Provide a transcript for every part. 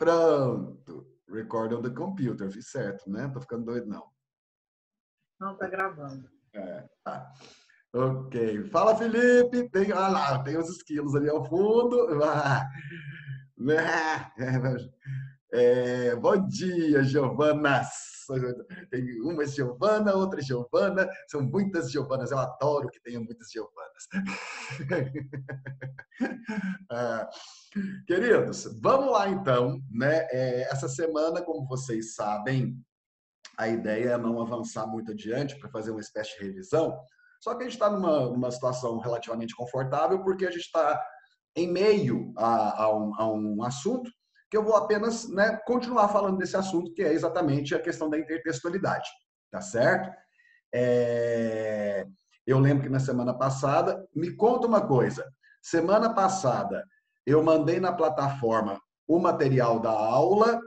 Pronto. Record on the computer. Fiz certo, né? Tô ficando doido, não. Não, tá gravando. Tá. Ok. Fala, Felipe. Olha lá, tem uns esquilos ali ao fundo. Bom dia, Giovanas. Tem uma Giovana, outra Giovana. São muitas Giovanas. Eu adoro que tenha muitas Giovanas. Queridos, vamos lá então, né? Essa semana, como vocês sabem, a ideia é não avançar muito adiante para fazer uma espécie de revisão. Só que a gente está numa situação relativamente confortável porque a gente está em meio a um assunto que eu vou apenas, né, continuar falando desse assunto, que é exatamente a questão da intertextualidade, tá certo? Eu lembro que na semana passada, me conta uma coisa, semana passada eu mandei na plataforma o material da aula,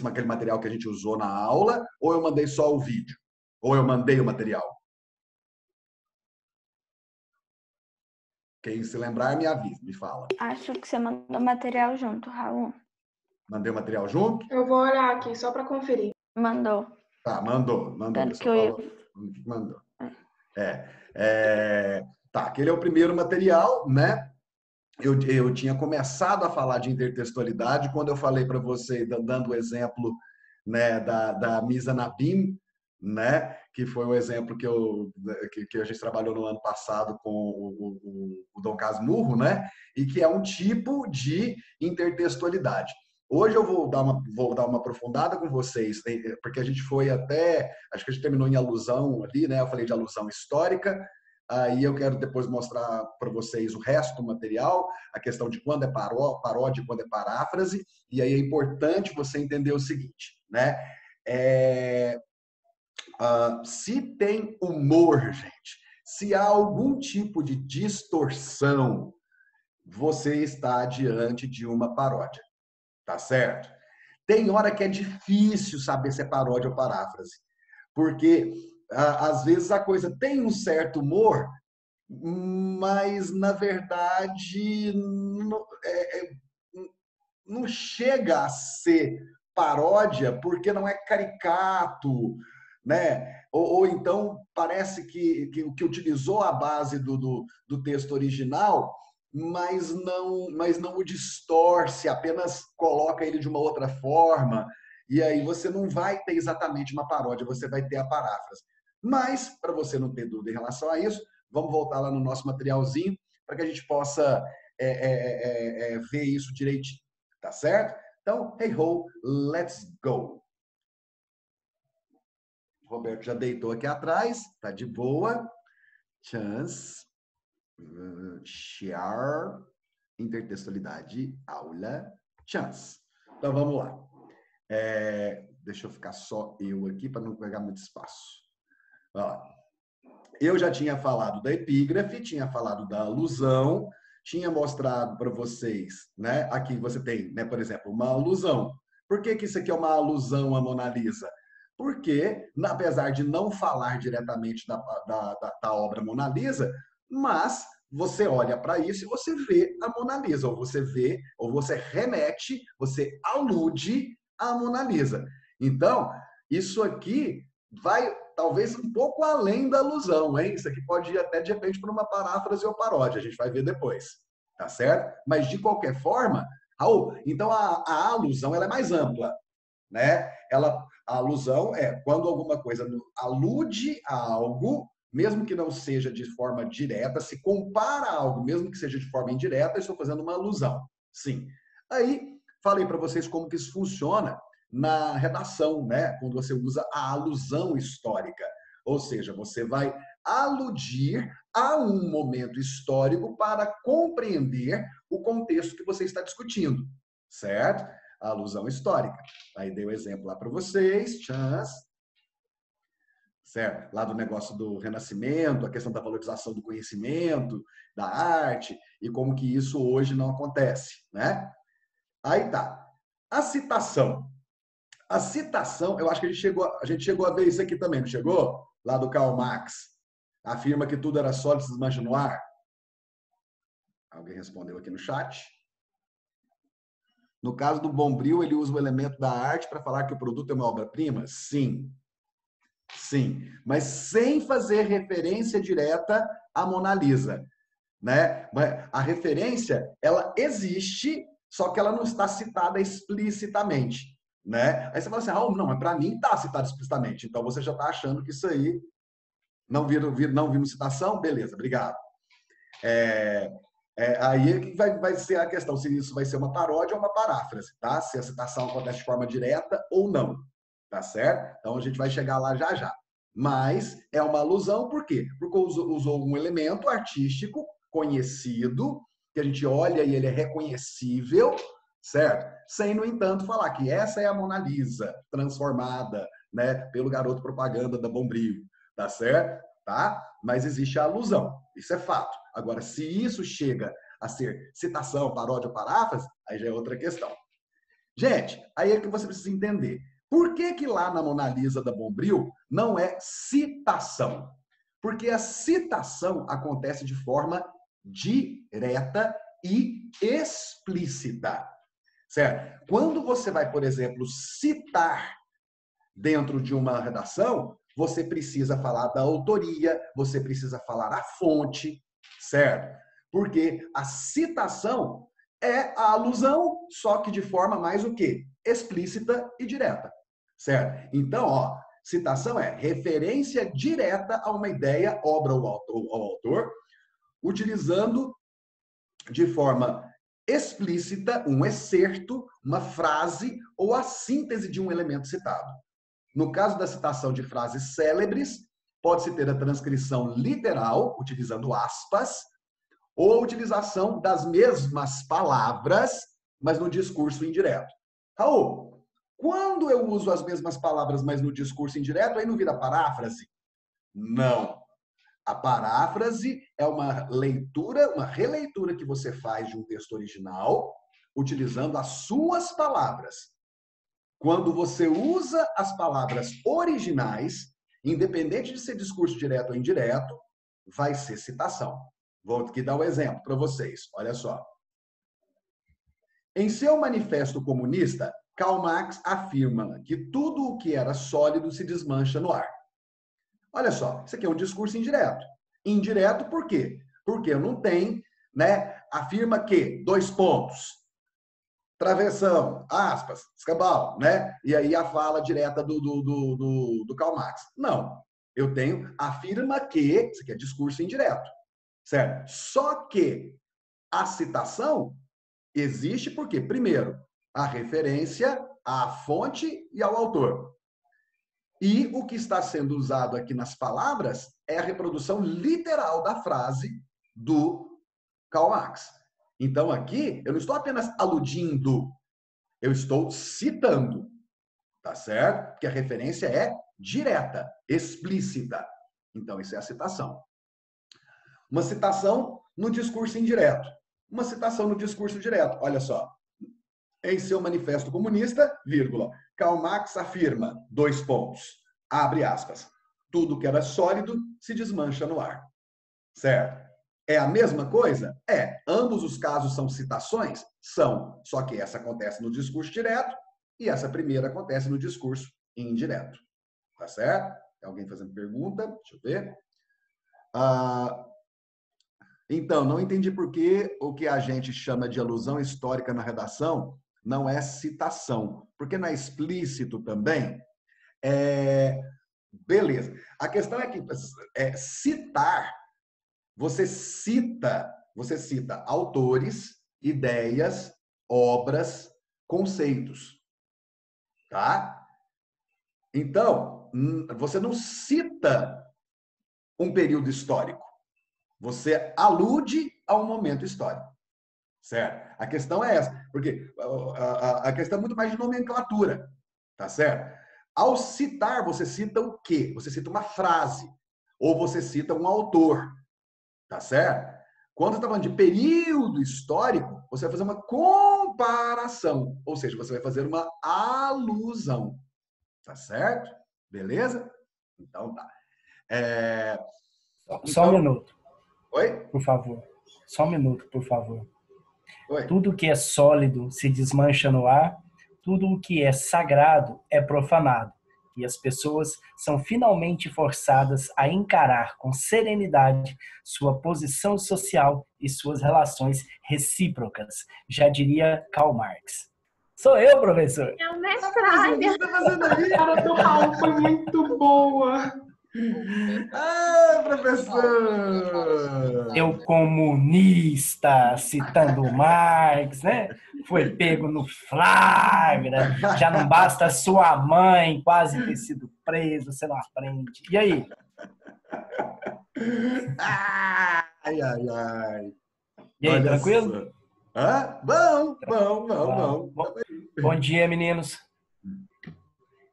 aquele material que a gente usou na aula, ou eu mandei só o vídeo? Ou eu mandei o material? Quem se lembrar, me avisa, me fala. Acho que você mandou material junto, Raul. Mandei o material junto? Eu vou olhar aqui só para conferir. Mandou. Tá, mandou. Tanto que eu ia... Mandou. Tá, aquele é o primeiro material, né? Eu tinha começado a falar de intertextualidade quando eu falei para você, dando o exemplo, né, da Misa Nabim, né, que foi o exemplo que a gente trabalhou no ano passado com o Dom Casmurro, né, e que é um tipo de intertextualidade. Hoje eu vou dar uma aprofundada com vocês, porque a gente foi até, acho que a gente terminou em alusão ali, né, eu falei de alusão histórica. Aí eu quero depois mostrar para vocês o resto do material, a questão de quando é paródia e quando é paráfrase. E aí é importante você entender o seguinte, né? Se tem humor, gente, se há algum tipo de distorção, você está diante de uma paródia, tá certo? Tem hora que é difícil saber se é paródia ou paráfrase, porque às vezes a coisa tem um certo humor, mas na verdade não chega a ser paródia porque não é caricato, né? Ou então parece que utilizou a base do texto original, mas não o distorce, apenas coloca ele de uma outra forma, e aí você não vai ter exatamente uma paródia, você vai ter a paráfrase. Mas, para você não ter dúvida em relação a isso, vamos voltar lá no nosso materialzinho para que a gente possa ver isso direitinho, tá certo? Então, hey ho, let's go! O Roberto já deitou aqui atrás, tá de boa. Chance, share, intertextualidade, aula, chance. Então, vamos lá. Deixa eu ficar só eu aqui para não pegar muito espaço. Ó, eu já tinha falado da epígrafe, tinha falado da alusão, tinha mostrado para vocês, né? Aqui você tem, né, por exemplo, uma alusão. Por que isso aqui é uma alusão à Mona Lisa? Porque, apesar de não falar diretamente da obra Mona Lisa, mas você olha para isso e você vê a Mona Lisa, ou você vê, ou você remete, você alude à Mona Lisa. Então, isso aqui vai talvez um pouco além da alusão, hein? Isso aqui pode ir até, de repente, para uma paráfrase ou paródia, a gente vai ver depois, tá certo? Mas, de qualquer forma, Raul, então a alusão ela é mais ampla, né? A alusão é quando alguma coisa alude a algo, mesmo que não seja de forma direta, se compara a algo, mesmo que seja de forma indireta, eu estou fazendo uma alusão, sim. Aí, falei para vocês como que isso funciona na redação, né? Quando você usa a alusão histórica. Ou seja, você vai aludir a um momento histórico para compreender o contexto que você está discutindo, certo? A alusão histórica. Aí dei o exemplo lá para vocês, chance, certo? Lá do negócio do Renascimento, a questão da valorização do conhecimento, da arte, e como que isso hoje não acontece, né? Aí tá. A citação. A citação, eu acho que a gente chegou a ver isso aqui também, não chegou? Lá do Karl Marx. Afirma que tudo era sólido, se desmancha no ar. Alguém respondeu aqui no chat? No caso do Bombril, ele usa o elemento da arte para falar que o produto é uma obra-prima? Sim. Sim. Mas sem fazer referência direta à Mona Lisa, né? A referência, ela existe, só que ela não está citada explicitamente, né? Aí você fala assim, não, mas para mim está citado explicitamente. Então você já está achando que isso aí não vimos citação? Beleza, obrigado. Aí vai ser a questão, se isso vai ser uma paródia ou uma paráfrase, tá? Se a citação acontece de forma direta ou não, tá certo? Então a gente vai chegar lá já já. Mas é uma alusão, por quê? Porque usou um elemento artístico conhecido, que a gente olha e ele é reconhecível, certo? Sem, no entanto, falar que essa é a Mona Lisa transformada, né, pelo garoto propaganda da Bombril, tá certo? Tá? Mas existe a alusão, isso é fato. Agora, se isso chega a ser citação, paródia ou paráfrase, aí já é outra questão. Gente, aí é que você precisa entender. Por que que lá na Mona Lisa da Bombril não é citação? Porque a citação acontece de forma direta e explícita, certo? Quando você vai, por exemplo, citar dentro de uma redação, você precisa falar da autoria, você precisa falar a fonte, certo? Porque a citação é a alusão, só que de forma mais o quê? Explícita e direta, certo? Então, ó, citação é referência direta a uma ideia, obra ou autor, utilizando de forma explícita um excerto, uma frase ou a síntese de um elemento citado. No caso da citação de frases célebres, pode-se ter a transcrição literal, utilizando aspas, ou a utilização das mesmas palavras, mas no discurso indireto. Raul, quando eu uso as mesmas palavras, mas no discurso indireto, aí não vira paráfrase? Não. A paráfrase é uma leitura, uma releitura que você faz de um texto original, utilizando as suas palavras. Quando você usa as palavras originais, independente de ser discurso direto ou indireto, vai ser citação. Vou aqui dar um exemplo para vocês. Olha só. Em seu manifesto comunista, Karl Marx afirma que tudo o que era sólido se desmancha no ar. Olha só, isso aqui é um discurso indireto. Indireto por quê? Porque não tem, né? Afirma que, dois pontos, travessão, aspas, escambau, né? E aí a fala direta do Karl Marx. Não. Eu tenho, afirma que, isso aqui é discurso indireto, certo? Só que a citação existe porque, primeiro, a referência à fonte e ao autor. E o que está sendo usado aqui nas palavras é a reprodução literal da frase do Karl Marx. Então, aqui, eu não estou apenas aludindo, eu estou citando, tá certo? Porque a referência é direta, explícita. Então, isso é a citação. Uma citação no discurso indireto. Uma citação no discurso direto. Olha só. Em seu manifesto comunista, vírgula, Karl Marx afirma, dois pontos, abre aspas, tudo que era sólido se desmancha no ar. Certo? É a mesma coisa? É. Ambos os casos são citações? São. Só que essa acontece no discurso direto e essa primeira acontece no discurso indireto. Tá certo? Tem alguém fazendo pergunta? Deixa eu ver. Então, não entendi por que o que a gente chama de alusão histórica na redação não é citação. Porque não é explícito também? Beleza. A questão é que citar, você cita autores, ideias, obras, conceitos. Tá? Então, você não cita um período histórico. Você alude a um momento histórico. Certo? A questão é essa. Porque a questão é muito mais de nomenclatura. Tá certo? Ao citar, você cita o quê? Você cita uma frase. Ou você cita um autor. Tá certo? Quando você está falando de período histórico, você vai fazer uma comparação. Ou seja, você vai fazer uma alusão. Tá certo? Beleza? Então tá. Só um minuto. Oi? Por favor. Só um minuto, por favor. Oi. Tudo que é sólido se desmancha no ar, tudo o que é sagrado é profanado. E as pessoas são finalmente forçadas a encarar com serenidade sua posição social e suas relações recíprocas, já diria Karl Marx. Sou eu, professor. É o O que mestralha. você tá fazendo aí? A cara do Raul foi muito boa. Ah, professor! Eu comunista, citando Marx, né? Foi pego no flagra, já não basta sua mãe quase ter sido presa, você não aprende. E aí? Ai, ai, ai. E aí, Olha tranquilo? só. Hã? Bom. Bom dia, meninos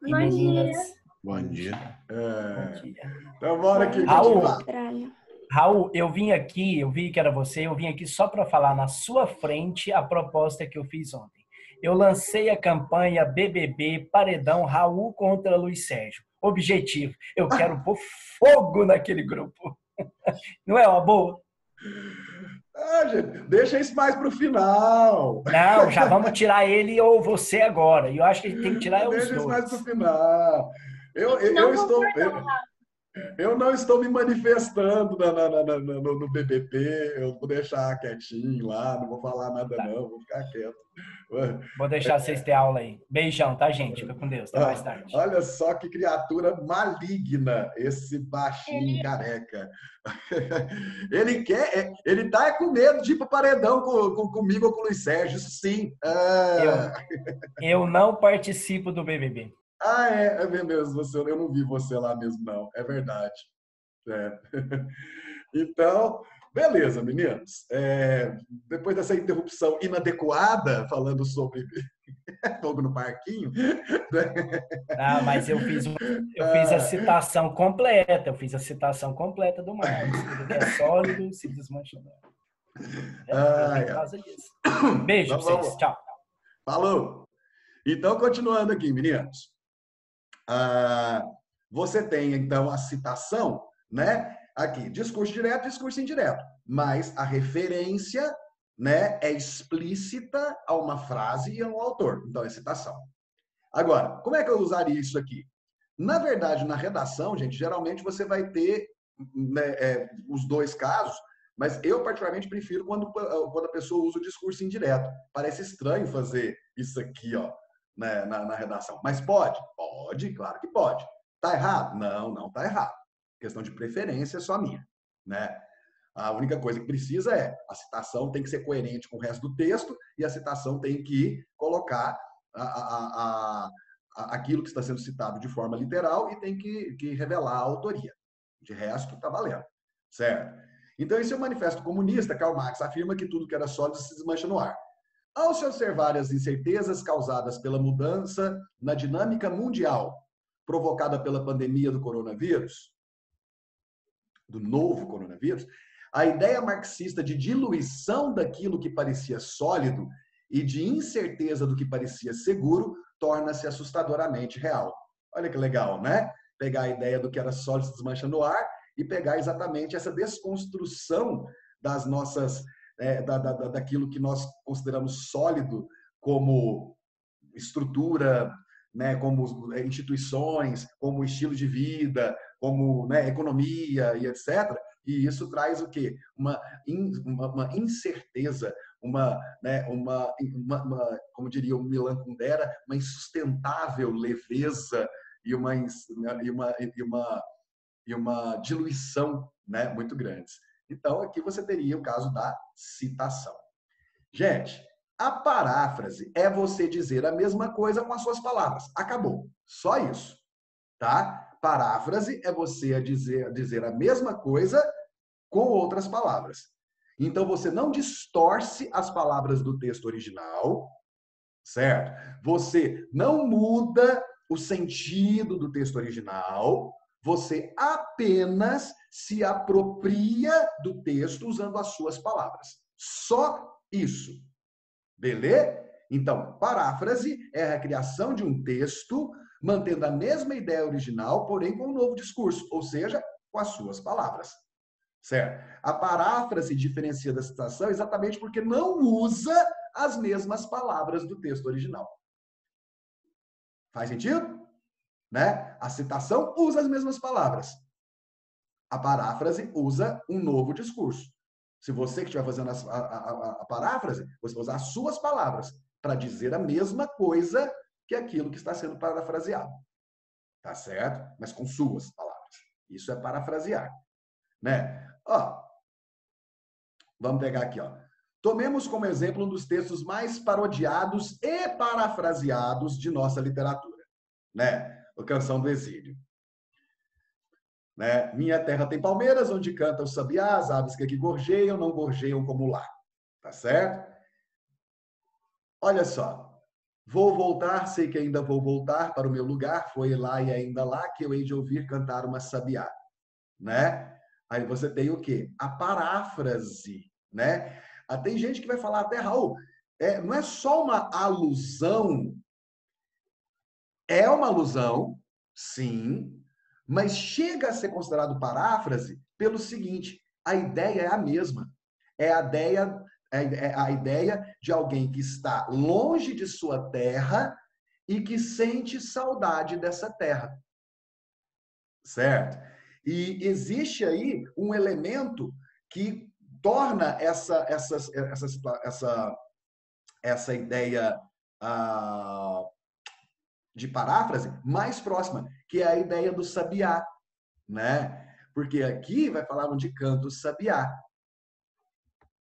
e Bom meninas. dia. Bom dia. Bom dia. Então, bora aqui Raul. continuar. Mestralha. Raul, eu vim aqui, eu vi que era você, eu vim aqui só para falar na sua frente a proposta que eu fiz ontem. Eu lancei a campanha BBB Paredão Raul contra Luiz Sérgio. Objetivo, eu quero pôr fogo naquele grupo. Não é uma boa? Ah, gente, deixa isso mais pro final. Não, já vamos tirar ele ou você agora. E eu acho que a gente tem que tirar os Deixa isso mais pro dois. final. Eu não estou me manifestando no BBB, eu vou deixar quietinho lá, não vou falar nada não, vou ficar quieto. Vou deixar vocês ter aula aí. Beijão, tá, gente? Fica com Deus. Até mais tarde. Olha só que criatura maligna, esse baixinho careca. Ele tá com medo de ir pro paredão comigo ou com o Luiz Sérgio, isso sim. Eu não participo do BBB. É mesmo, eu não vi você lá mesmo, não. É verdade. É. Então, beleza, meninos. Depois dessa interrupção inadequada, falando sobre fogo no parquinho. Ah, mas eu fiz a citação completa. Eu fiz a citação completa do Marx. Tudo que é sólido se desmancha. Por causa disso. Beijo Então, pra vocês. Tchau. Falou. Então, continuando aqui, meninos. Você tem, então, a citação, né? Aqui, discurso direto, discurso indireto. Mas a referência, né, é explícita a uma frase e a um autor. Então, é citação. Agora, como é que eu usaria isso aqui? Na verdade, na redação, gente, geralmente você vai ter, né, os dois casos, mas eu particularmente prefiro quando a pessoa usa o discurso indireto. Parece estranho fazer isso aqui, ó, né, na redação. Mas pode? Pode, claro que pode. Tá errado? Não tá errado. Questão de preferência é só minha, né? A única coisa que precisa a citação tem que ser coerente com o resto do texto e a citação tem que colocar aquilo que está sendo citado de forma literal e tem que revelar a autoria. De resto, está valendo. Certo? Então, esse é o Manifesto Comunista. Karl Marx afirma que tudo que era sólido se desmancha no ar. Ao se observar as incertezas causadas pela mudança na dinâmica mundial provocada pela pandemia do coronavírus, do novo coronavírus, a ideia marxista de diluição daquilo que parecia sólido e de incerteza do que parecia seguro torna-se assustadoramente real. Olha que legal, né? Pegar a ideia do que era sólido se desmancha no ar e pegar exatamente essa desconstrução das nossas, daquilo que nós consideramos sólido como estrutura, né, como instituições, como estilo de vida, como, né, economia e etc. E isso traz o quê? Uma incerteza, como diria o Milan Kundera, uma insustentável leveza e uma diluição, né, muito grandes. Então, aqui você teria o caso da citação. Gente, a paráfrase é você dizer a mesma coisa com as suas palavras. Acabou. Só isso. Tá? Paráfrase é você dizer a mesma coisa com outras palavras. Então, você não distorce as palavras do texto original, certo? Você não muda o sentido do texto original, você apenas se apropria do texto usando as suas palavras. Só isso. Beleza? Então, paráfrase é a recriação de um texto mantendo a mesma ideia original, porém com um novo discurso, ou seja, com as suas palavras. certo? A paráfrase diferencia da citação exatamente porque não usa as mesmas palavras do texto original. Faz sentido? Né? A citação usa as mesmas palavras. A paráfrase usa um novo discurso. Se você que estiver fazendo a paráfrase, você vai usar as suas palavras para dizer a mesma coisa que aquilo que está sendo parafraseado. Tá certo? Mas com suas palavras. Isso é parafrasear. Né? Ó, vamos pegar aqui, ó. Tomemos como exemplo um dos textos mais parodiados e parafraseados de nossa literatura, né? A Canção do Exílio. Né? Minha terra tem palmeiras, onde canta o sabiá, as aves que aqui gorjeiam, não gorjeiam como lá. Tá certo? Olha só. Vou voltar, sei que ainda vou voltar para o meu lugar, foi lá e ainda lá que eu hei de ouvir cantar uma sabiá. Né? Aí você tem o quê? A paráfrase, né? Tem gente que vai falar até, Raul, não é só uma alusão, é uma alusão, sim, mas chega a ser considerado paráfrase pelo seguinte, a ideia é a mesma. É a ideia de alguém que está longe de sua terra e que sente saudade dessa terra. Certo? E existe aí um elemento que torna essa ideia de paráfrase mais próxima, que é a ideia do sabiá, né? Porque aqui vai falar de canto sabiá.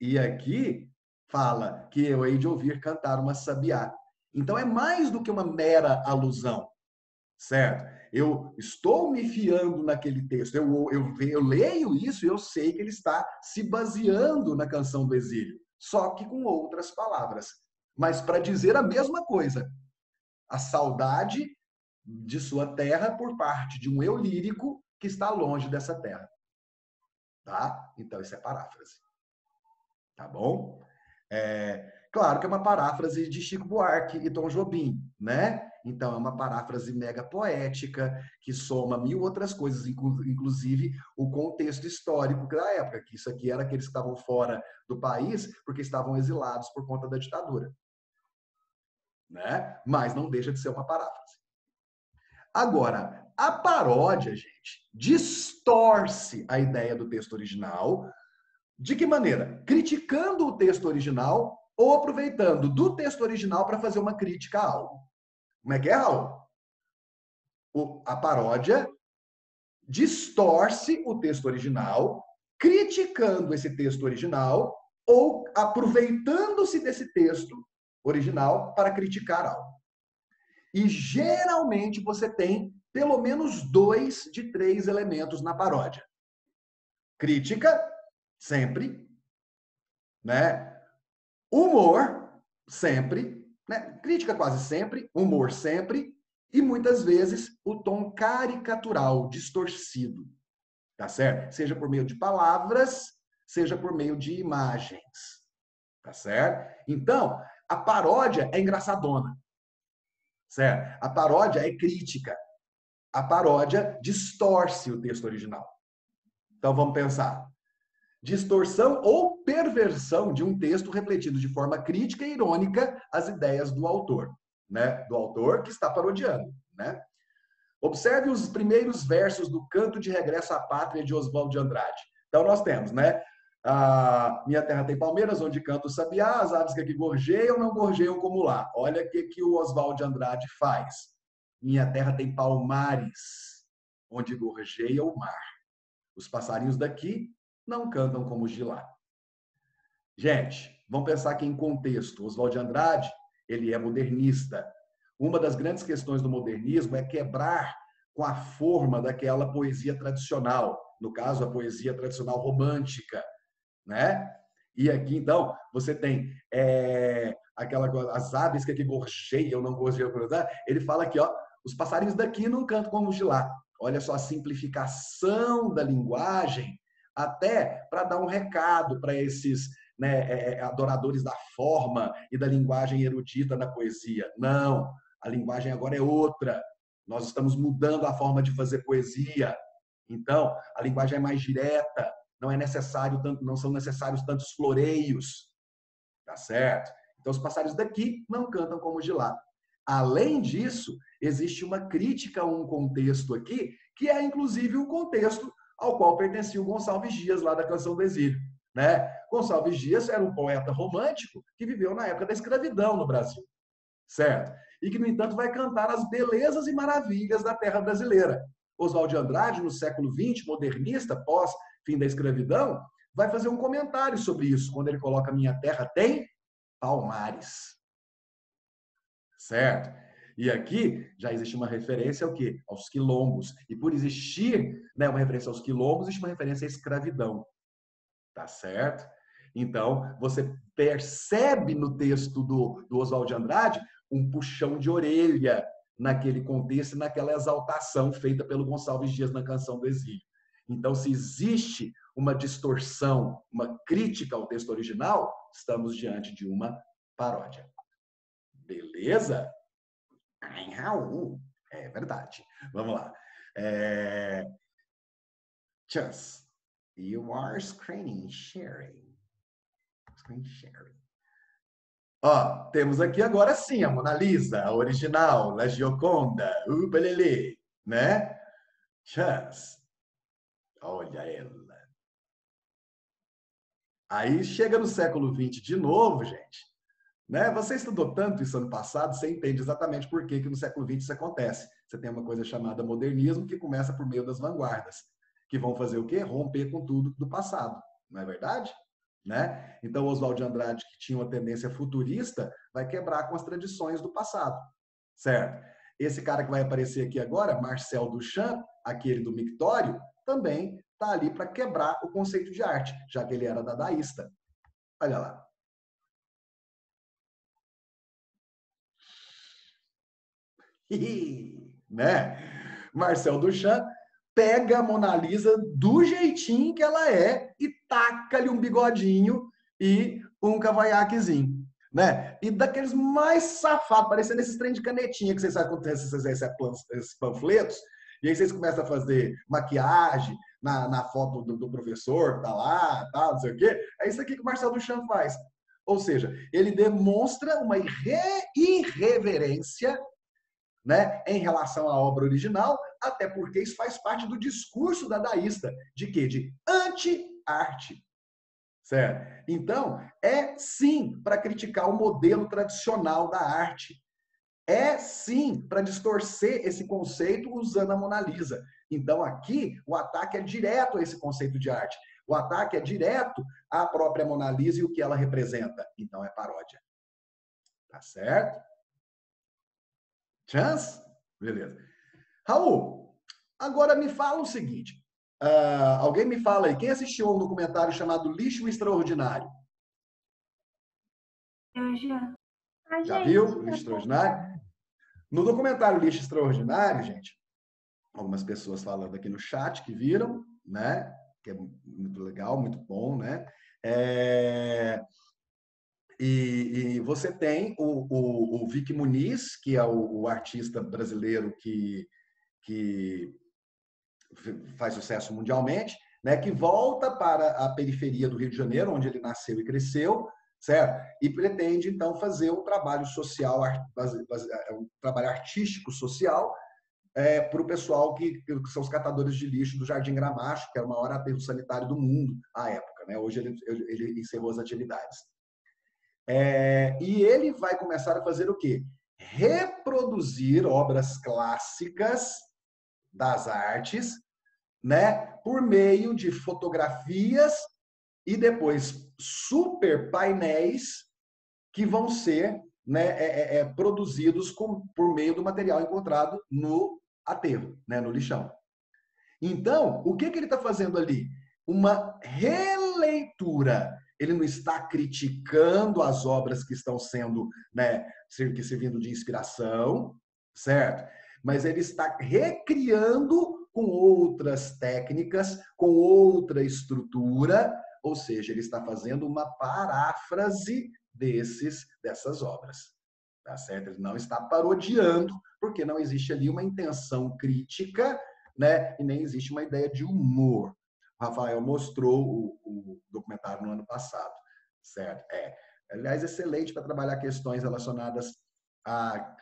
E aqui fala que eu hei de ouvir cantar uma sabiá. Então é mais do que uma mera alusão, certo? Eu estou me fiando naquele texto, eu leio isso e eu sei que ele está se baseando na Canção do Exílio, só que com outras palavras, mas para dizer a mesma coisa. A saudade de sua terra por parte de um eu lírico que está longe dessa terra. Tá? Então, isso é paráfrase. Tá bom? Claro que é uma paráfrase de Chico Buarque e Tom Jobim, né? Então, é uma paráfrase mega poética, que soma mil outras coisas, inclusive o contexto histórico da época, que isso aqui era aqueles que estavam fora do país porque estavam exilados por conta da ditadura. Né? Mas não deixa de ser uma paráfrase. Agora, a paródia, gente, distorce a ideia do texto original. De que maneira? Criticando o texto original ou aproveitando do texto original para fazer uma crítica a algo. Como é que é, Raul? A paródia distorce o texto original, criticando esse texto original ou aproveitando-se desse texto original para criticar algo. E geralmente você tem pelo menos 2 de 3 elementos na paródia. Crítica, sempre, né? Humor, sempre, né? Crítica quase sempre, humor sempre, e muitas vezes o tom caricatural, distorcido, tá certo? Seja por meio de palavras, seja por meio de imagens, tá certo? Então, a paródia é engraçadona, certo? A paródia é crítica. A paródia distorce o texto original. Então, vamos pensar. Distorção ou perversão de um texto refletido de forma crítica e irônica as ideias do autor, né? Do autor que está parodiando, né? Observe os primeiros versos do Canto de Regresso à Pátria de Oswald de Andrade. Então, nós temos, né? Minha terra tem palmeiras, onde canta o sabiá, as aves que aqui gorjeiam, não gorjeiam como lá. Olha o que o Oswald de Andrade faz. Minha terra tem palmares, onde gorjeia o mar. Os passarinhos daqui não cantam como os de lá. Gente, vamos pensar aqui em contexto. Oswald de Andrade, ele é modernista. Uma das grandes questões do modernismo é quebrar com a forma daquela poesia tradicional. No caso, a poesia tradicional romântica, né? E aqui, então, você tem as aves que aqui gorjeiam, não gorjeiam. Ele fala aqui, ó, os passarinhos daqui não cantam como os de lá. Olha só a simplificação da linguagem, até para dar um recado para esses, né, adoradores da forma e da linguagem erudita na poesia. Não, a linguagem agora é outra. Nós estamos mudando a forma de fazer poesia. Então, a linguagem é mais direta, não são necessários tantos floreios, tá certo? Então os passarinhos daqui não cantam como os de lá. Além disso, existe uma crítica a um contexto aqui, que é inclusive o contexto ao qual pertencia o Gonçalves Dias, lá da Canção do Exílio, né? Gonçalves Dias era um poeta romântico que viveu na época da escravidão no Brasil, certo? E que, no entanto, vai cantar as belezas e maravilhas da terra brasileira. Oswald de Andrade, no século XX, modernista, pós-fim da escravidão, vai fazer um comentário sobre isso, quando ele coloca Minha terra tem palmares. Certo? E aqui já existe uma referência ao quê? Aos quilombos. E por existir, né, uma referência aos quilombos, existe uma referência à escravidão. Tá certo? Então, você percebe no texto do Oswald de Andrade um puxão de orelha naquele contexto e naquela exaltação feita pelo Gonçalves Dias na Canção do Exílio. Então, se existe uma distorção, uma crítica ao texto original, estamos diante de uma paródia. Beleza? Ai, Raul. É verdade. Vamos lá. Chance. You are screen sharing. Screen sharing. Ó, temos aqui agora sim a Mona Lisa, a original, a Gioconda, o Belelê, né? Chance. Olha ela. Aí chega no século XX de novo, gente. Né? Você estudou tanto isso ano passado, você entende exatamente por que no século XX isso acontece. Você tem uma coisa chamada modernismo que começa por meio das vanguardas, que vão fazer o quê? Romper com tudo do passado. Não é verdade? Né? Então, Oswald de Andrade, que tinha uma tendência futurista, vai quebrar com as tradições do passado. Certo? Esse cara que vai aparecer aqui agora, Marcel Duchamp, aquele do mictório, também está ali para quebrar o conceito de arte, já que ele era dadaísta. Olha lá. Né? Marcel Duchamp pega a Mona Lisa do jeitinho que ela é e taca-lhe um bigodinho e um cavanhaquezinho, né? E daqueles mais safados, parecendo esses trem de canetinha que vocês sabem quando tem esses panfletos, e aí vocês começam a fazer maquiagem na foto do professor que tá lá, tal, não sei o quê. É isso aqui que o Marcel Duchamp faz. Ou seja, ele demonstra uma irreverência, né, em relação à obra original, até porque isso faz parte do discurso dadaísta. De quê? De anti-arte. Certo? Então, é sim para criticar o modelo tradicional da arte. É sim para distorcer esse conceito usando a Mona Lisa. Então, aqui, o ataque é direto a esse conceito de arte. O ataque é direto à própria Mona Lisa e o que ela representa. Então, é paródia. Tá certo? Chance? Beleza. Raul, agora me fala o seguinte. Alguém me fala aí, quem assistiu um documentário chamado Lixo Extraordinário? Eu já. Já viu? Lixo Extraordinário? No documentário Lixo Extraordinário, gente, algumas pessoas falando aqui no chat que viram, né? Que é muito legal, muito bom, né? E você tem o Vic Muniz, que é o artista brasileiro que faz sucesso mundialmente, né, que volta para a periferia do Rio de Janeiro, onde ele nasceu e cresceu, certo? E pretende, então, fazer um trabalho social, um trabalho artístico social para o pessoal que são os catadores de lixo do Jardim Gramacho, que era o maior aterro sanitário do mundo à época, né? Hoje ele encerrou as atividades. E ele vai começar a fazer o quê? Reproduzir obras clássicas das artes, né, por meio de fotografias e depois super painéis que vão ser, né, produzidos por meio do material encontrado no aterro, né, no lixão. Então, o que ele está fazendo ali? Uma releitura. Ele não está criticando as obras que estão sendo, né, servindo de inspiração, certo? Mas ele está recriando com outras técnicas, com outra estrutura, ou seja, ele está fazendo uma paráfrase dessas obras. Tá certo? Ele não está parodiando, porque não existe ali uma intenção crítica, né? E nem existe uma ideia de humor. O Rafael mostrou o documentário no ano passado, certo? Aliás, excelente para trabalhar questões relacionadas à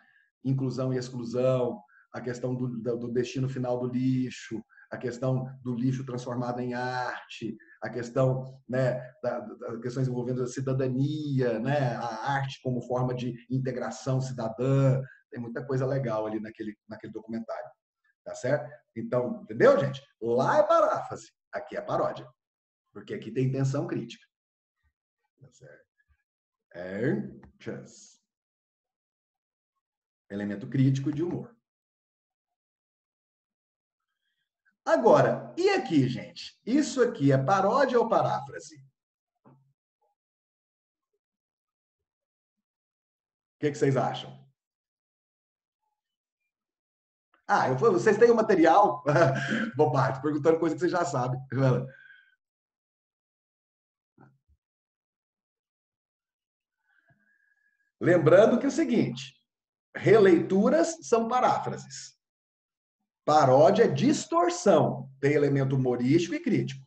inclusão e exclusão, a questão do destino final do lixo, a questão do lixo transformado em arte, a questão, né, das questões envolvendo a cidadania, né, a arte como forma de integração cidadã. Tem muita coisa legal ali naquele documentário, tá certo? Então, entendeu, gente? Lá é paráfrase, aqui é paródia, porque aqui tem intenção crítica, tá certo? Chance. Elemento crítico de humor. Agora, e aqui, gente? Isso aqui é paródia ou paráfrase? O que vocês acham? Vocês têm o material? Bobagem, perguntando coisa que vocês já sabem. Lembrando que é o seguinte, releituras são paráfrases. Paródia é distorção, tem elemento humorístico e crítico.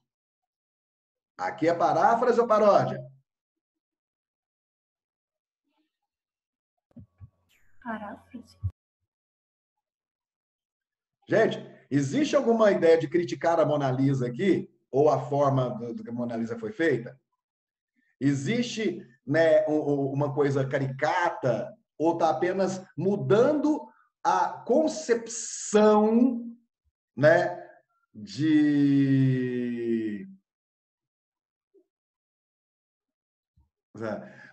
Aqui é paráfrase ou paródia? Paráfrase. Gente, existe alguma ideia de criticar a Mona Lisa aqui? Ou a forma do que a Mona Lisa foi feita? Existe, né, uma coisa caricata? Ou está apenas mudando a concepção, né,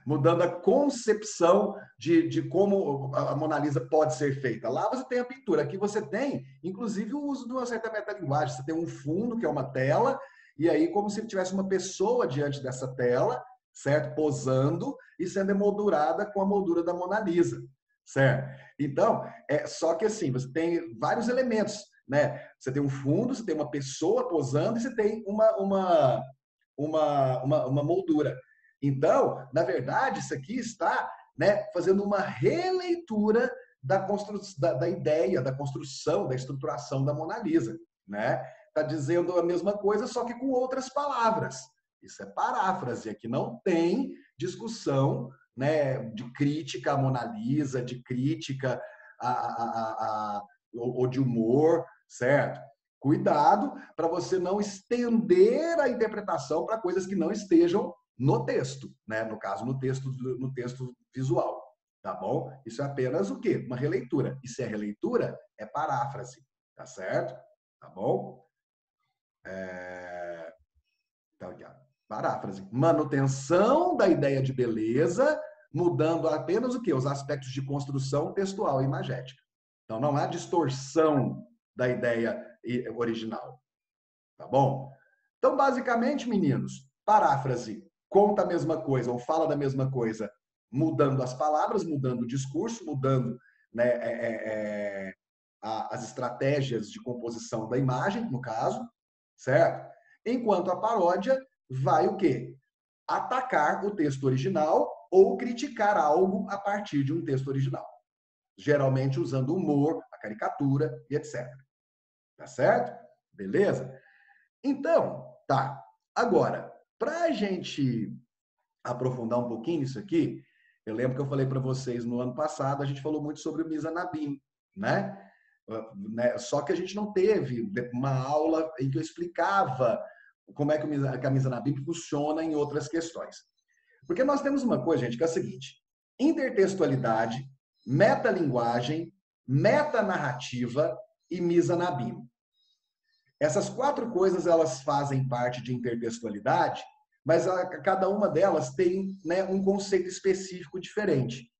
mudando a concepção de como a Mona Lisa pode ser feita. Lá você tem a pintura, aqui você tem, inclusive, o uso de uma certa metalinguagem. Você tem um fundo, que é uma tela, e aí como se tivesse uma pessoa diante dessa tela, certo? Posando e sendo emoldurada com a moldura da Mona Lisa, certo? Então, só que assim, você tem vários elementos, né? Você tem um fundo, você tem uma pessoa posando e você tem uma moldura. Então, na verdade, isso aqui está, né, fazendo uma releitura da ideia, da construção, da estruturação da Mona Lisa. Né? Está dizendo a mesma coisa, só que com outras palavras. Isso é paráfrase, aqui não tem discussão, né, de crítica à Mona Lisa, de crítica ou de humor, certo? Cuidado para você não estender a interpretação para coisas que não estejam no texto, né? No caso, no texto visual, tá bom? Isso é apenas o quê? Uma releitura. E se é releitura, é paráfrase, tá certo? Tá bom? Então, aqui, ó. Paráfrase. Manutenção da ideia de beleza, mudando apenas o quê? Os aspectos de construção textual e imagética. Então, não há distorção da ideia original, tá bom? Então, basicamente, meninos, paráfrase conta a mesma coisa ou fala da mesma coisa, mudando as palavras, mudando o discurso, mudando, né, as estratégias de composição da imagem, no caso, certo? Enquanto a paródia vai o quê? Atacar o texto original ou criticar algo a partir de um texto original. Geralmente usando o humor, a caricatura e etc. Tá certo? Beleza? Então, tá. Agora, para a gente aprofundar um pouquinho isso aqui, eu lembro que eu falei para vocês no ano passado, a gente falou muito sobre o Mizanabim, né? Só que a gente não teve uma aula em que eu explicava como é que a Mizanabim funciona em outras questões. Porque nós temos uma coisa, gente, que é a seguinte: intertextualidade, metalinguagem, metanarrativa e Mizanabim. Essas 4 coisas, elas fazem parte de intertextualidade, mas cada uma delas tem, né, um conceito específico diferente.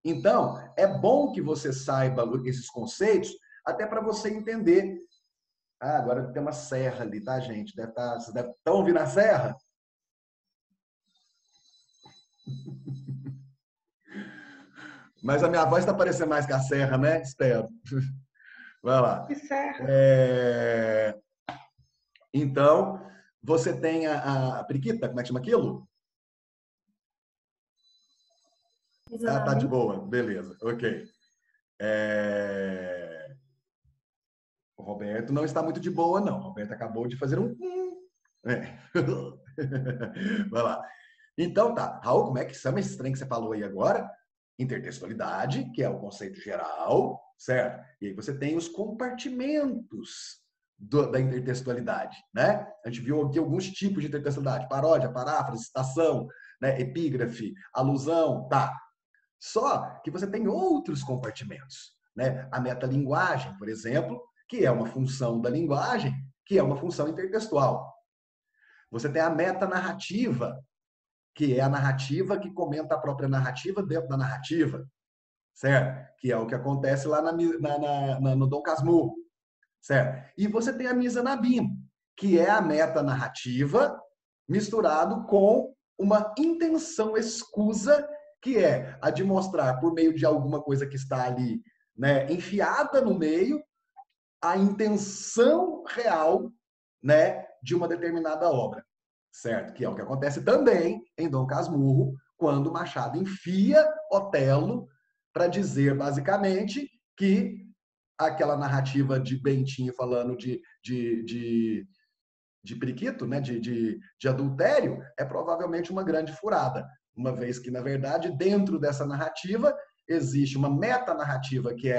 Então, é bom que você saiba esses conceitos, até para você entender. Agora tem uma serra ali, tá, gente? Vocês devem estar ouvindo a serra? Mas a minha voz está parecendo mais que a serra, né? Espero. Vai lá. Que serra. Então, você tem a periquita, como é que chama aquilo? Tá de boa, beleza, ok. O Roberto não está muito de boa, não. O Roberto acabou de fazer um É. Vai lá. Então tá, Raul, como é que chama esse trem que você falou aí agora? Intertextualidade, que é o conceito geral, certo? E aí você tem os compartimentos da intertextualidade, né? A gente viu aqui alguns tipos de intertextualidade: paródia, paráfrase, citação, né? Epígrafe, alusão, tá. Só que você tem outros compartimentos, né? A metalinguagem, por exemplo, que é uma função da linguagem, que é uma função intertextual. Você tem a metanarrativa, que é a narrativa que comenta a própria narrativa dentro da narrativa, certo? Que é o que acontece lá no Dom Casmurro, certo? E você tem a Mizanabim, que é a metanarrativa misturado com uma intenção escusa, que é a de mostrar, por meio de alguma coisa que está ali, né, enfiada no meio, a intenção real, né, de uma determinada obra, certo? Que é o que acontece também em Dom Casmurro, quando Machado enfia Otelo para dizer, basicamente, que aquela narrativa de Bentinho falando de periquito, né, de adultério, é provavelmente uma grande furada, uma vez que, na verdade, dentro dessa narrativa, existe uma metanarrativa, que é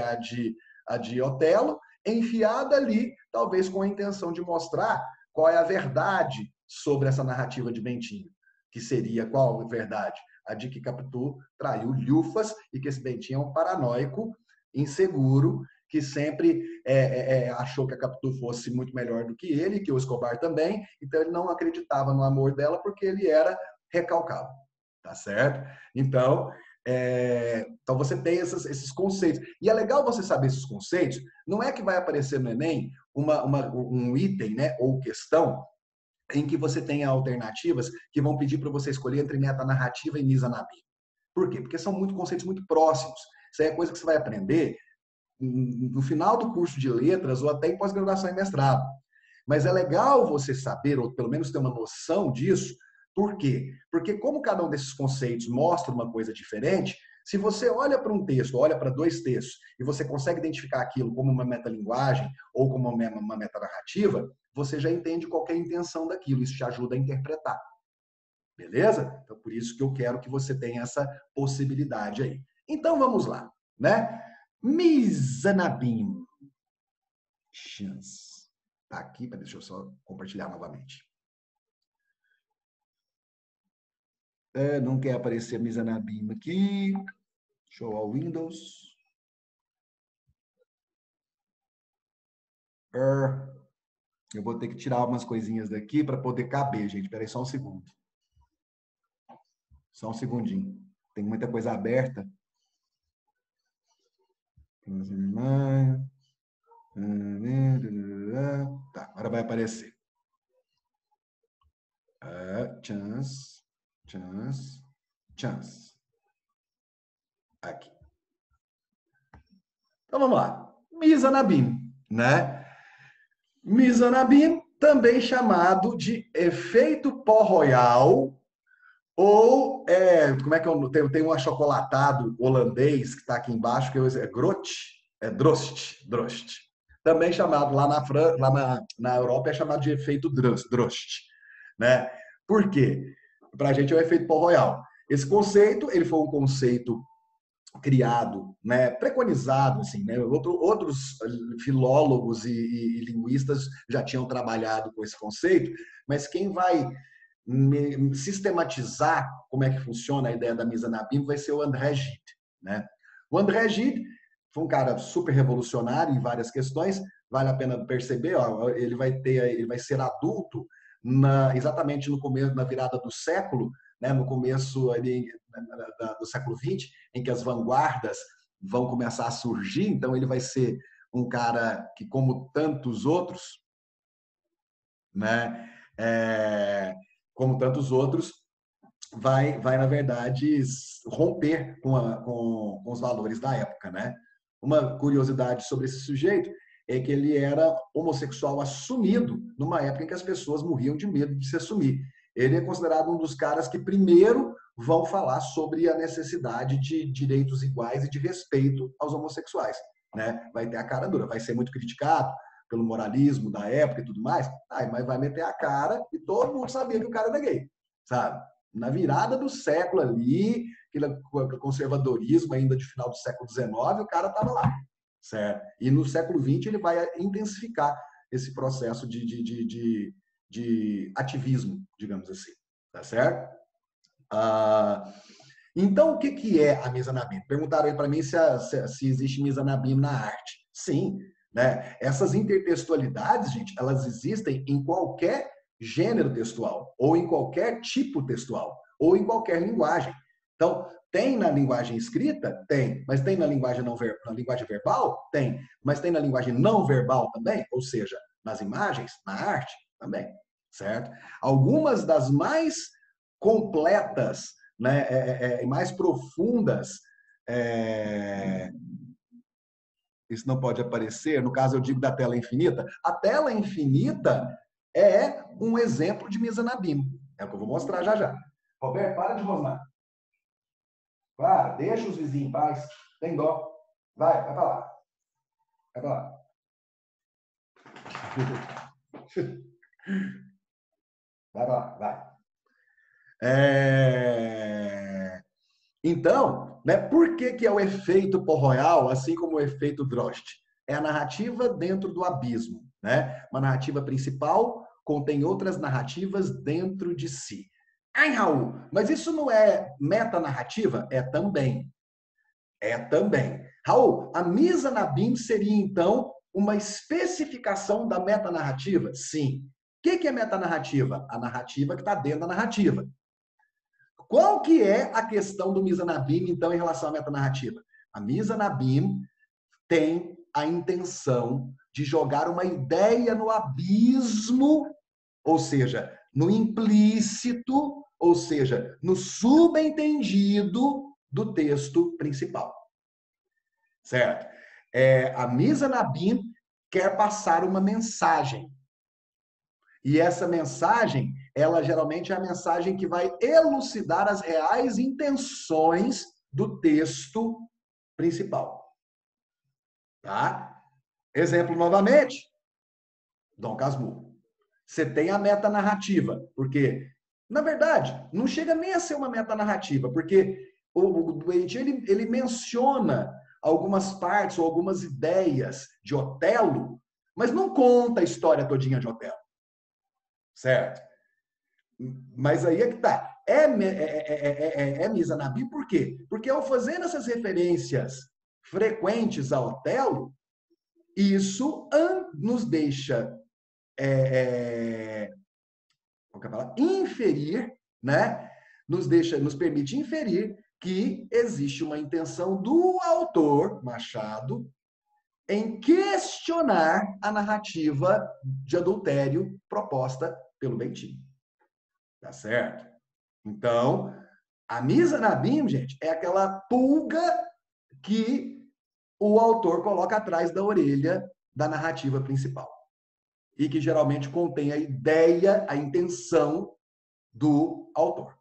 a de Otelo, enfiada ali, talvez com a intenção de mostrar qual é a verdade sobre essa narrativa de Bentinho, que seria qual a verdade? A de que Capitu traiu Lhufas e que esse Bentinho é um paranoico, inseguro, que sempre achou que a Capitu fosse muito melhor do que ele, que o Escobar também, então ele não acreditava no amor dela porque ele era recalcado, tá certo? Então, então você tem esses conceitos. E é legal você saber esses conceitos, não é que vai aparecer no Enem um item, né, ou questão, em que você tenha alternativas que vão pedir para você escolher entre metanarrativa e Mizanabim. Por quê? Porque são conceitos muito próximos. Isso aí é coisa que você vai aprender no final do curso de letras ou até em pós-graduação e mestrado. Mas é legal você saber, ou pelo menos ter uma noção disso. Por quê? Porque como cada um desses conceitos mostra uma coisa diferente, se você olha para um texto, olha para dois textos, e você consegue identificar aquilo como uma metalinguagem ou como uma metanarrativa, você já entende qual é a intenção daquilo. Isso te ajuda a interpretar. Beleza? Então, por isso que eu quero que você tenha essa possibilidade aí. Então, vamos lá, né? Mizanabim. Chance. Tá aqui, deixa eu só compartilhar novamente. Não quer aparecer a Mizanabim aqui. Show all Windows. Eu vou ter que tirar algumas coisinhas daqui para poder caber, gente. Espera aí só um segundo. Só um segundinho. Tem muita coisa aberta. Tá, agora vai aparecer. Chance. Aqui. Então vamos lá. Mizanabim, né? Mizanabim, também chamado de efeito pó royal, ou como é que eu tenho um achocolatado holandês que está aqui embaixo, que é Drost. Também chamado lá na Europa é chamado de efeito Drost, né? Por quê? Para a gente é o efeito pó royal. Esse conceito, ele foi um conceito criado, né, preconizado, assim, né? Outros filólogos e linguistas já tinham trabalhado com esse conceito, mas quem vai sistematizar como é que funciona a ideia da Mizanabim vai ser o André Gide, né? O André Gide foi um cara super revolucionário em várias questões, vale a pena perceber, ó, ele vai ser adulto exatamente no começo, na virada do século, né, no começo ali, do século XX, em que as vanguardas vão começar a surgir, então ele vai ser um cara que, como tantos outros, né, como tantos outros, vai na verdade, romper com os valores da época, né? Uma curiosidade sobre esse sujeito é que ele era homossexual assumido numa época em que as pessoas morriam de medo de se assumir. Ele é considerado um dos caras que primeiro vão falar sobre a necessidade de direitos iguais e de respeito aos homossexuais, né? Vai ter a cara dura, vai ser muito criticado, pelo moralismo da época e tudo mais, aí, mas vai meter a cara e todo mundo sabia que o cara era gay, sabe? Na virada do século ali, aquele conservadorismo ainda de final do século XIX, o cara estava lá, certo? E no século XX ele vai intensificar esse processo de ativismo, digamos assim, tá certo? Então, o que é a Mizanabim? Perguntaram aí para mim se existe Mizanabim na arte. Sim, né? Essas intertextualidades, gente, elas existem em qualquer gênero textual, ou em qualquer tipo textual, ou em qualquer linguagem. Então, tem na linguagem escrita? Tem. Mas tem na linguagem na linguagem verbal? Tem. Mas tem na linguagem não verbal também? Ou seja, nas imagens, na arte? Também. Certo? Algumas das mais completas, né, mais profundas, isso não pode aparecer, no caso eu digo da tela infinita, a tela infinita é um exemplo de Mizanabim. É o que eu vou mostrar já já. Roberto, para de rosnar. Para, deixa os vizinhos em paz. Tem dó. Vai pra lá. Vai pra lá. Vai pra lá, vai. Então, né, por que é o efeito Port Royal, assim como o efeito Drost? É a narrativa dentro do abismo, né? Uma narrativa principal contém outras narrativas dentro de si. Ai, Raul, mas isso não é metanarrativa? É também. É também. Raul, a Mizanabim seria, então, uma especificação da metanarrativa? Sim. O que é metanarrativa? A narrativa que está dentro da narrativa. Qual que é a questão do Mizanabim, então, em relação à metanarrativa? A Mizanabim tem a intenção de jogar uma ideia no abismo, ou seja, no implícito, ou seja, no subentendido do texto principal. Certo? A Mizanabim quer passar uma mensagem. E essa mensagem, ela geralmente é a mensagem que vai elucidar as reais intenções do texto principal. Tá? Exemplo novamente, Dom Casmurro. Você tem a metanarrativa, porque, na verdade, não chega nem a ser uma metanarrativa, porque o Doente, ele menciona algumas partes ou algumas ideias de Otelo, mas não conta a história todinha de Otelo. Certo? Mas aí é que tá. É Mizanabim por quê? Porque ao fazer essas referências frequentes a Otelo, isso nos deixa inferir, né? Nos permite inferir que existe uma intenção do autor, Machado, em questionar a narrativa de adultério proposta pelo Bentinho. Tá certo? Então, a Mizanabim, gente, é aquela pulga que o autor coloca atrás da orelha da narrativa principal. E que geralmente contém a ideia, a intenção do autor.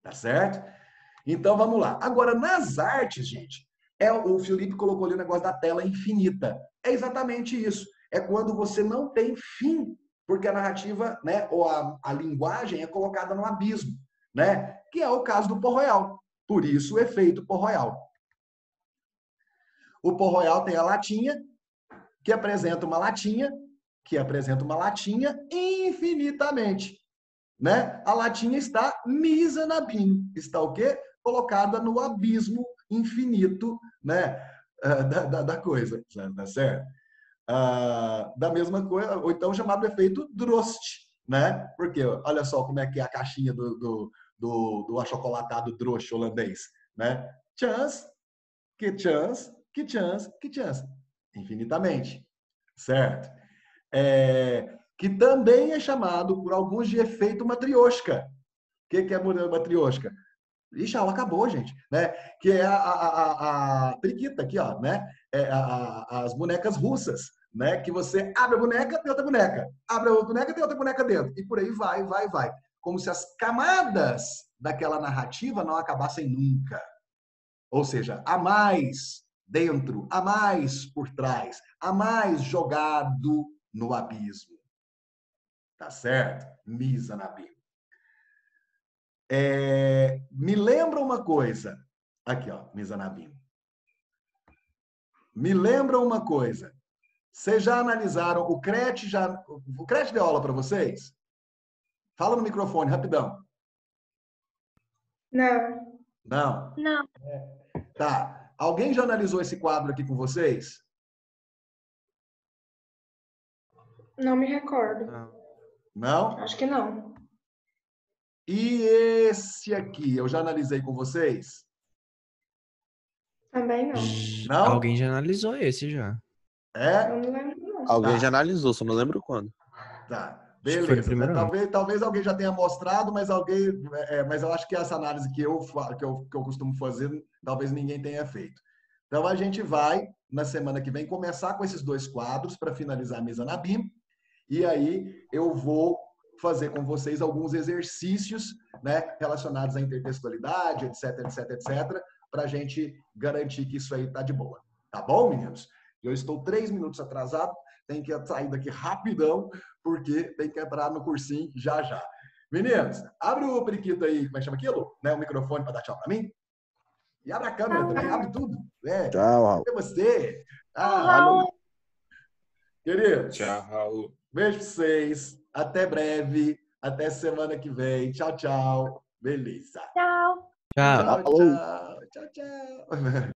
Tá certo? Então, vamos lá. Agora, nas artes, gente, o Felipe colocou ali o negócio da tela infinita. É exatamente isso. É quando você não tem fim, porque a narrativa, né, ou a linguagem é colocada no abismo, né? Que é o caso do Port Royal. Por isso o efeito Port Royal. O Port Royal tem a latinha, que apresenta uma latinha, infinitamente. Né? A latinha está Mizanabim. Está o quê? Colocada no abismo infinito, né? Da coisa. Tá certo? Da mesma coisa, ou então chamado efeito Drost, né? Porque olha só como é que é a caixinha do achocolatado Drost holandês, né? Chance, que chance, que chance, que chance. Infinitamente. Certo? Que também é chamado por alguns de efeito matrioshka. O que é matrioshka? Ixi, a aula acabou, gente. Né? Que é a periquita aqui, ó, né? As bonecas russas, né? Que você abre a boneca, tem outra boneca. Abre a outra boneca, tem outra boneca dentro. E por aí vai, vai, vai. Como se as camadas daquela narrativa não acabassem nunca. Ou seja, há mais dentro, há mais por trás, há mais jogado no abismo. Tá certo? Mizanabim. Me lembra uma coisa. Aqui, ó, Mizanabim. Me lembra uma coisa. Vocês já analisaram, o CRET deu aula para vocês? Fala no microfone, rapidão. Não. Não? Não. Tá. Alguém já analisou esse quadro aqui com vocês? Não me recordo. Não? Acho que não. E esse aqui, eu já analisei com vocês? Também não. Não? Alguém já analisou esse já. É? Eu não lembro, não. Alguém Tá. já analisou, só não lembro quando. Tá. Acho que foi no Beleza. primeiro ano. Talvez alguém já tenha mostrado, mas mas eu acho que essa análise que eu costumo fazer, talvez ninguém tenha feito. Então a gente vai, na semana que vem, começar com esses 2 quadros para finalizar a Mizanabim. E aí eu vou fazer com vocês alguns exercícios, né, relacionados à intertextualidade, etc, para a gente garantir que isso aí está de boa. Tá bom, meninos? Eu estou 3 minutos atrasado, tenho que sair daqui rapidão, porque tem que entrar no cursinho já já. Meninos, abre o periquito aí, como é que chama aquilo? Né, o microfone para dar tchau para mim. E abre a câmera também, abre tudo. Tchau, Raul. Cadê você? Raul. Queridos, Tchau, Raul. beijo pra vocês. Até breve. Até semana que vem. Tchau, tchau. Beleza. Tchau. Tchau. Tchau, tchau. Tchau, tchau.